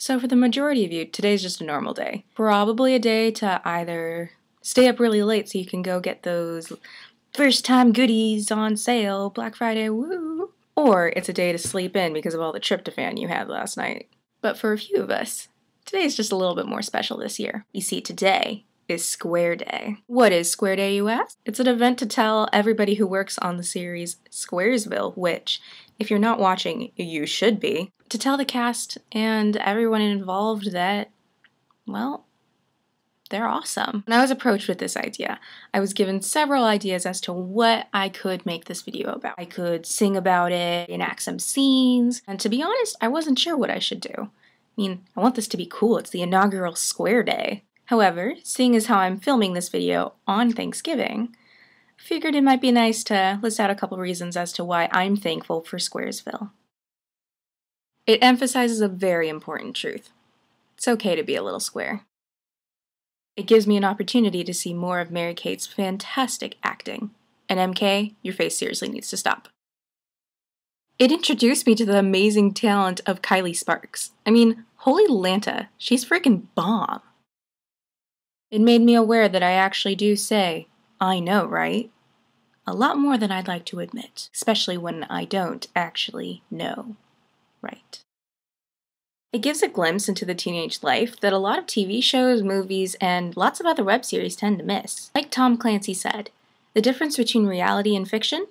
So for the majority of you, today's just a normal day. Probably a day to either stay up really late so you can go get those first time goodies on sale, Black Friday, woo! Or it's a day to sleep in because of all the tryptophan you had last night. But for a few of us, today's just a little bit more special this year. You see, today is Square Day. What is Square Day, you ask? It's an event to tell everybody who works on the series Squaresville, which, if you're not watching, you should be, to tell the cast and everyone involved that, well, they're awesome. When I was approached with this idea, I was given several ideas as to what I could make this video about. I could sing about it, enact some scenes, and to be honest, I wasn't sure what I should do. I mean, I want this to be cool. It's the inaugural Square Day. However, seeing as how I'm filming this video on Thanksgiving, I figured it might be nice to list out a couple reasons as to why I'm thankful for Squaresville. It emphasizes a very important truth. It's okay to be a little square. It gives me an opportunity to see more of Mary-Kate's fantastic acting. And MK, your face seriously needs to stop. It introduced me to the amazing talent of Kylie Sparks. I mean, holy Lanta, she's freaking bomb. It made me aware that I actually do say, I know, right? A lot more than I'd like to admit, especially when I don't actually know, right? It gives a glimpse into the teenage life that a lot of TV shows, movies, and lots of other web series tend to miss. Like Tom Clancy said, the difference between reality and fiction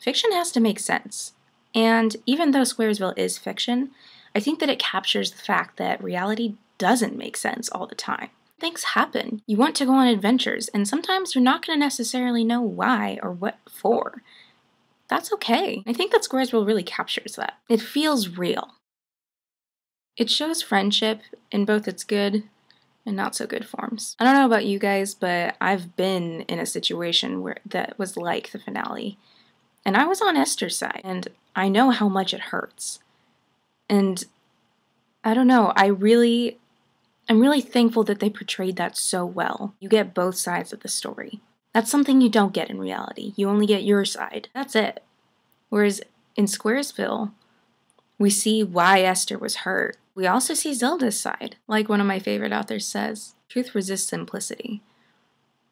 has to make sense. And even though Squaresville is fiction, I think that it captures the fact that reality doesn't make sense all the time. Things happen. You want to go on adventures, and sometimes you're not going to necessarily know why or what for. That's okay. I think that Squaresville really captures that. It feels real. It shows friendship in both its good and not so good forms. I don't know about you guys, but I've been in a situation that was like the finale. And I was on Esther's side, and I know how much it hurts. And I don't know, I'm really thankful that they portrayed that so well. You get both sides of the story. That's something you don't get in reality. You only get your side. That's it. Whereas in Squaresville, we see why Esther was hurt. We also see Zelda's side. Like one of my favorite authors says, truth resists simplicity.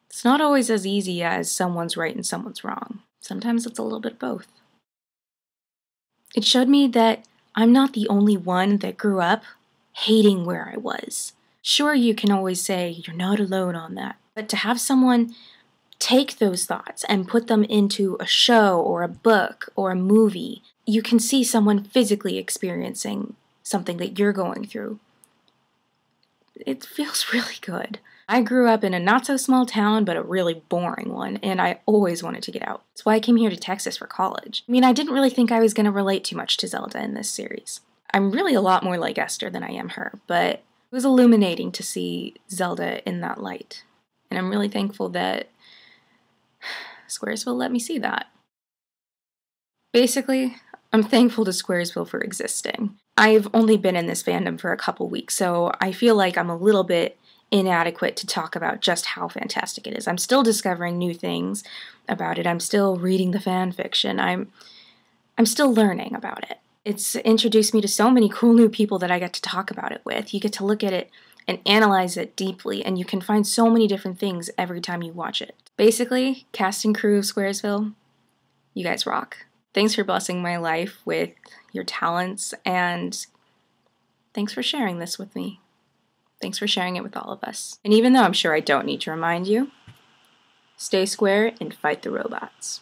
It's not always as easy as someone's right and someone's wrong. Sometimes it's a little bit of both. It showed me that I'm not the only one that grew up hating where I was. Sure, you can always say you're not alone on that, but to have someone take those thoughts and put them into a show or a book or a movie, you can see someone physically experiencing something that you're going through. It feels really good. I grew up in a not-so-small town, but a really boring one, and I always wanted to get out. That's why I came here to Texas for college. I mean, I didn't really think I was going to relate too much to Zelda in this series. I'm really a lot more like Esther than I am her, but it was illuminating to see Zelda in that light. And I'm really thankful that Squaresville let me see that. Basically, I'm thankful to Squaresville for existing. I've only been in this fandom for a couple weeks, so I feel like I'm a little bit inadequate to talk about just how fantastic it is. I'm still discovering new things about it. I'm still reading the fan fiction. I'm still learning about it. It's introduced me to so many cool new people that I get to talk about it with. You get to look at it and analyze it deeply, and you can find so many different things every time you watch it. Basically, cast and crew of Squaresville, you guys rock. Thanks for blessing my life with your talents, and thanks for sharing this with me. Thanks for sharing it with all of us. And even though I'm sure I don't need to remind you, stay square and fight the robots.